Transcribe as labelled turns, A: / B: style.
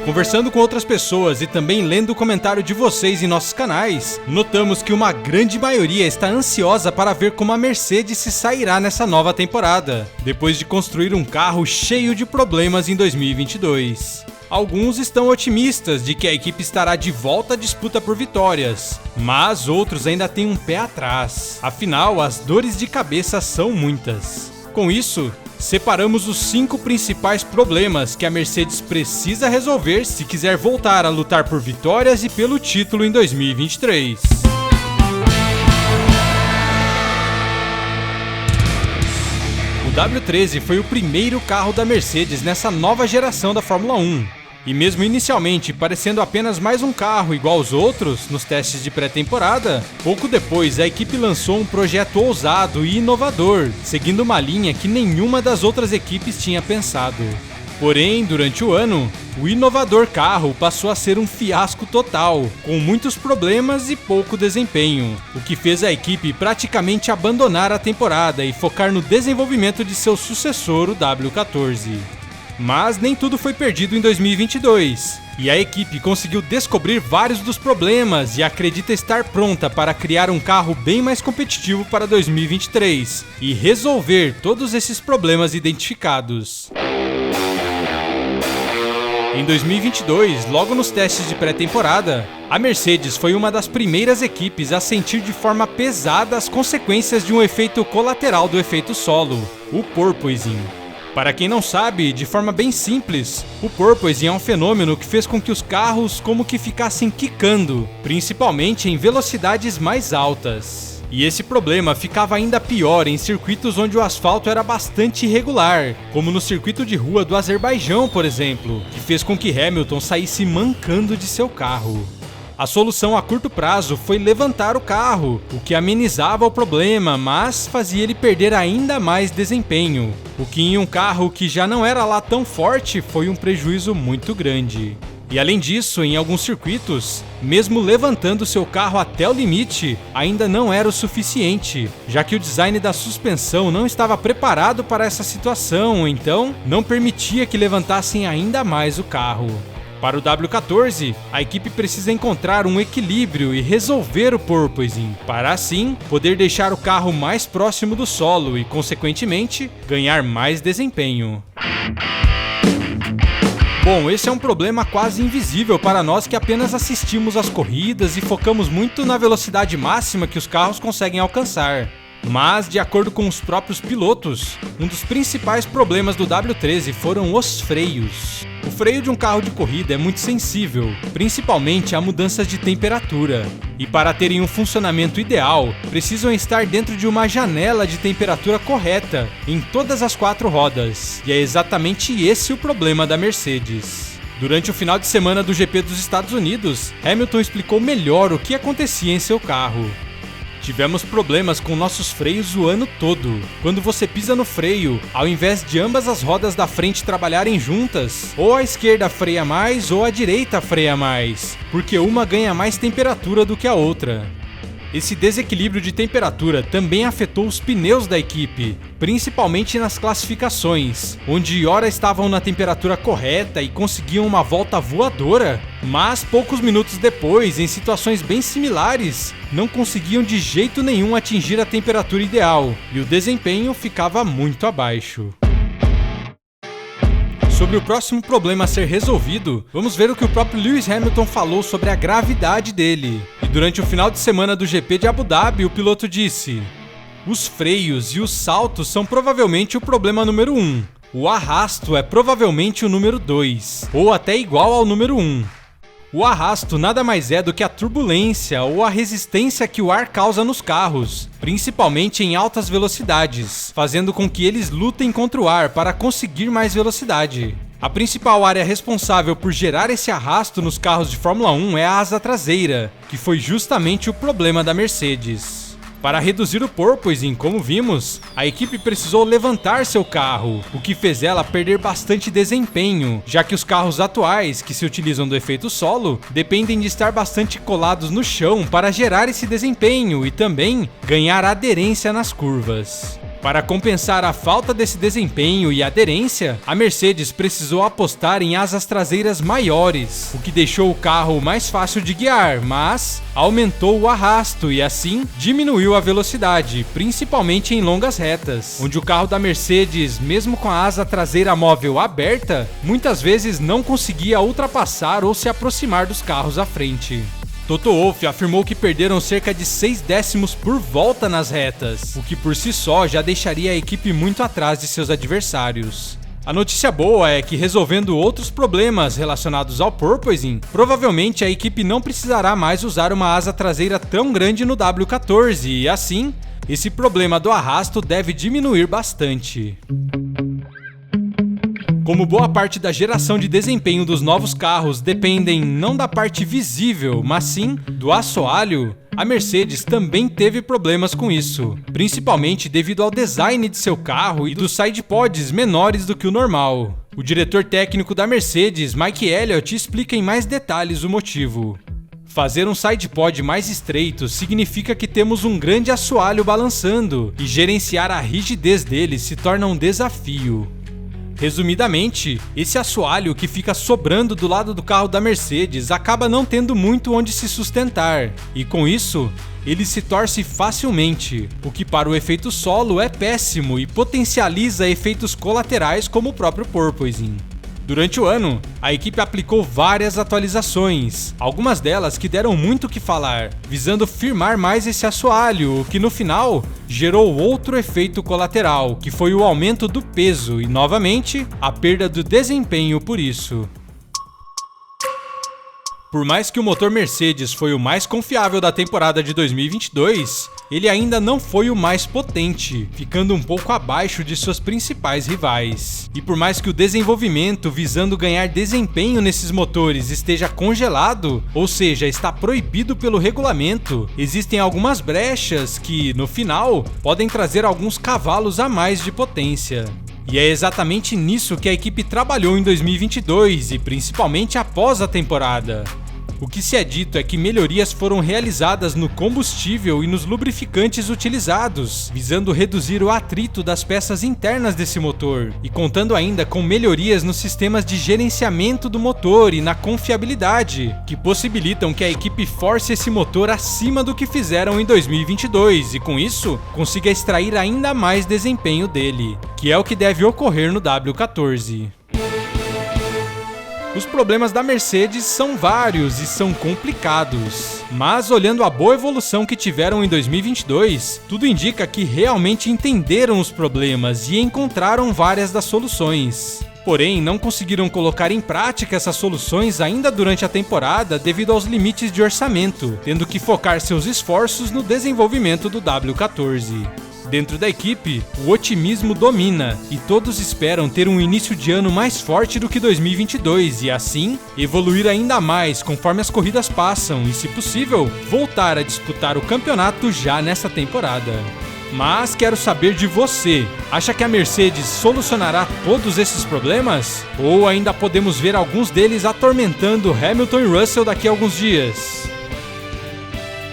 A: Conversando com outras pessoas e também lendo o comentário de vocês em nossos canais, notamos que uma grande maioria está ansiosa para ver como a Mercedes se sairá nessa nova temporada, depois de construir um carro cheio de problemas em 2022. Alguns estão otimistas de que a equipe estará de volta à disputa por vitórias, mas outros ainda têm um pé atrás, afinal as dores de cabeça são muitas. Com isso, separamos os 5 principais problemas que a Mercedes precisa resolver se quiser voltar a lutar por vitórias e pelo título em 2023. O W13 foi o primeiro carro da Mercedes nessa nova geração da Fórmula 1. E mesmo inicialmente parecendo apenas mais um carro igual aos outros nos testes de pré-temporada, pouco depois a equipe lançou um projeto ousado e inovador, seguindo uma linha que nenhuma das outras equipes tinha pensado. Porém, durante o ano, o inovador carro passou a ser um fiasco total, com muitos problemas e pouco desempenho, o que fez a equipe praticamente abandonar a temporada e focar no desenvolvimento de seu sucessor, o W14. Mas nem tudo foi perdido em 2022, e a equipe conseguiu descobrir vários dos problemas e acredita estar pronta para criar um carro bem mais competitivo para 2023 e resolver todos esses problemas identificados. Em 2022, logo nos testes de pré-temporada, a Mercedes foi uma das primeiras equipes a sentir de forma pesada as consequências de um efeito colateral do efeito solo, o porpoising. Para quem não sabe, de forma bem simples, o porpoising é um fenômeno que fez com que os carros como que ficassem quicando, principalmente em velocidades mais altas. E esse problema ficava ainda pior em circuitos onde o asfalto era bastante irregular, como no circuito de rua do Azerbaijão, por exemplo, que fez com que Hamilton saísse mancando de seu carro. A solução a curto prazo foi levantar o carro, o que amenizava o problema, mas fazia ele perder ainda mais desempenho, o que em um carro que já não era lá tão forte foi um prejuízo muito grande. E além disso, em alguns circuitos, mesmo levantando seu carro até o limite, ainda não era o suficiente, já que o design da suspensão não estava preparado para essa situação, então não permitia que levantassem ainda mais o carro. Para o W14, a equipe precisa encontrar um equilíbrio e resolver o porpoising, para assim poder deixar o carro mais próximo do solo e, consequentemente, ganhar mais desempenho. Bom, esse é um problema quase invisível para nós que apenas assistimos às corridas e focamos muito na velocidade máxima que os carros conseguem alcançar. Mas, de acordo com os próprios pilotos, um dos principais problemas do W13 foram os freios. O freio de um carro de corrida é muito sensível, principalmente a mudanças de temperatura. E para terem um funcionamento ideal, precisam estar dentro de uma janela de temperatura correta em todas as 4 rodas. E é exatamente esse o problema da Mercedes. Durante o final de semana do GP dos Estados Unidos, Hamilton explicou melhor o que acontecia em seu carro. Tivemos problemas com nossos freios o ano todo. Quando você pisa no freio, ao invés de ambas as rodas da frente trabalharem juntas, ou a esquerda freia mais ou a direita freia mais, porque uma ganha mais temperatura do que a outra. Esse desequilíbrio de temperatura também afetou os pneus da equipe, principalmente nas classificações, onde ora estavam na temperatura correta e conseguiam uma volta voadora, mas poucos minutos depois, em situações bem similares, não conseguiam de jeito nenhum atingir a temperatura ideal, e o desempenho ficava muito abaixo. Sobre o próximo problema a ser resolvido, vamos ver o que o próprio Lewis Hamilton falou sobre a gravidade dele. E durante o final de semana do GP de Abu Dhabi, o piloto disse: "Os freios e os saltos são provavelmente o problema número 1. O arrasto é provavelmente o número 2, ou até igual ao número 1. O arrasto nada mais é do que a turbulência ou a resistência que o ar causa nos carros, principalmente em altas velocidades, fazendo com que eles lutem contra o ar para conseguir mais velocidade. A principal área responsável por gerar esse arrasto nos carros de Fórmula 1 é a asa traseira, que foi justamente o problema da Mercedes. Para reduzir o porpoising, como vimos, a equipe precisou levantar seu carro, o que fez ela perder bastante desempenho, já que os carros atuais, que se utilizam do efeito solo, dependem de estar bastante colados no chão para gerar esse desempenho e também ganhar aderência nas curvas. Para compensar a falta desse desempenho e aderência, a Mercedes precisou apostar em asas traseiras maiores, o que deixou o carro mais fácil de guiar, mas aumentou o arrasto e assim diminuiu a velocidade, principalmente em longas retas, onde o carro da Mercedes, mesmo com a asa traseira móvel aberta, muitas vezes não conseguia ultrapassar ou se aproximar dos carros à frente. Toto Wolff afirmou que perderam cerca de 6 décimos por volta nas retas, o que por si só já deixaria a equipe muito atrás de seus adversários. A notícia boa é que, resolvendo outros problemas relacionados ao porpoising, provavelmente a equipe não precisará mais usar uma asa traseira tão grande no W14 e, assim, esse problema do arrasto deve diminuir bastante. Como boa parte da geração de desempenho dos novos carros dependem não da parte visível, mas sim do assoalho, a Mercedes também teve problemas com isso, principalmente devido ao design de seu carro e dos sidepods menores do que o normal. O diretor técnico da Mercedes, Mike Elliott, explica em mais detalhes o motivo. Fazer um sidepod mais estreito significa que temos um grande assoalho balançando, e gerenciar a rigidez dele se torna um desafio. Resumidamente, esse assoalho que fica sobrando do lado do carro da Mercedes acaba não tendo muito onde se sustentar, e com isso, ele se torce facilmente, o que para o efeito solo é péssimo e potencializa efeitos colaterais como o próprio porpoising. Durante o ano, a equipe aplicou várias atualizações, algumas delas que deram muito o que falar, visando firmar mais esse assoalho, o que no final gerou outro efeito colateral, que foi o aumento do peso e, novamente, a perda do desempenho por isso. Por mais que o motor Mercedes foi o mais confiável da temporada de 2022, ele ainda não foi o mais potente, ficando um pouco abaixo de suas principais rivais. E por mais que o desenvolvimento visando ganhar desempenho nesses motores esteja congelado, ou seja, está proibido pelo regulamento, existem algumas brechas que, no final, podem trazer alguns cavalos a mais de potência. E é exatamente nisso que a equipe trabalhou em 2022 e principalmente após a temporada. O que se é dito é que melhorias foram realizadas no combustível e nos lubrificantes utilizados, visando reduzir o atrito das peças internas desse motor, e contando ainda com melhorias nos sistemas de gerenciamento do motor e na confiabilidade, que possibilitam que a equipe force esse motor acima do que fizeram em 2022 e, com isso, consiga extrair ainda mais desempenho dele, que é o que deve ocorrer no W14. Os problemas da Mercedes são vários e são complicados, mas olhando a boa evolução que tiveram em 2022, tudo indica que realmente entenderam os problemas e encontraram várias das soluções. Porém, não conseguiram colocar em prática essas soluções ainda durante a temporada devido aos limites de orçamento, tendo que focar seus esforços no desenvolvimento do W14. Dentro da equipe, o otimismo domina e todos esperam ter um início de ano mais forte do que 2022 e, assim, evoluir ainda mais conforme as corridas passam e, se possível, voltar a disputar o campeonato já nessa temporada. Mas quero saber de você, acha que a Mercedes solucionará todos esses problemas? Ou ainda podemos ver alguns deles atormentando Hamilton e Russell daqui a alguns dias?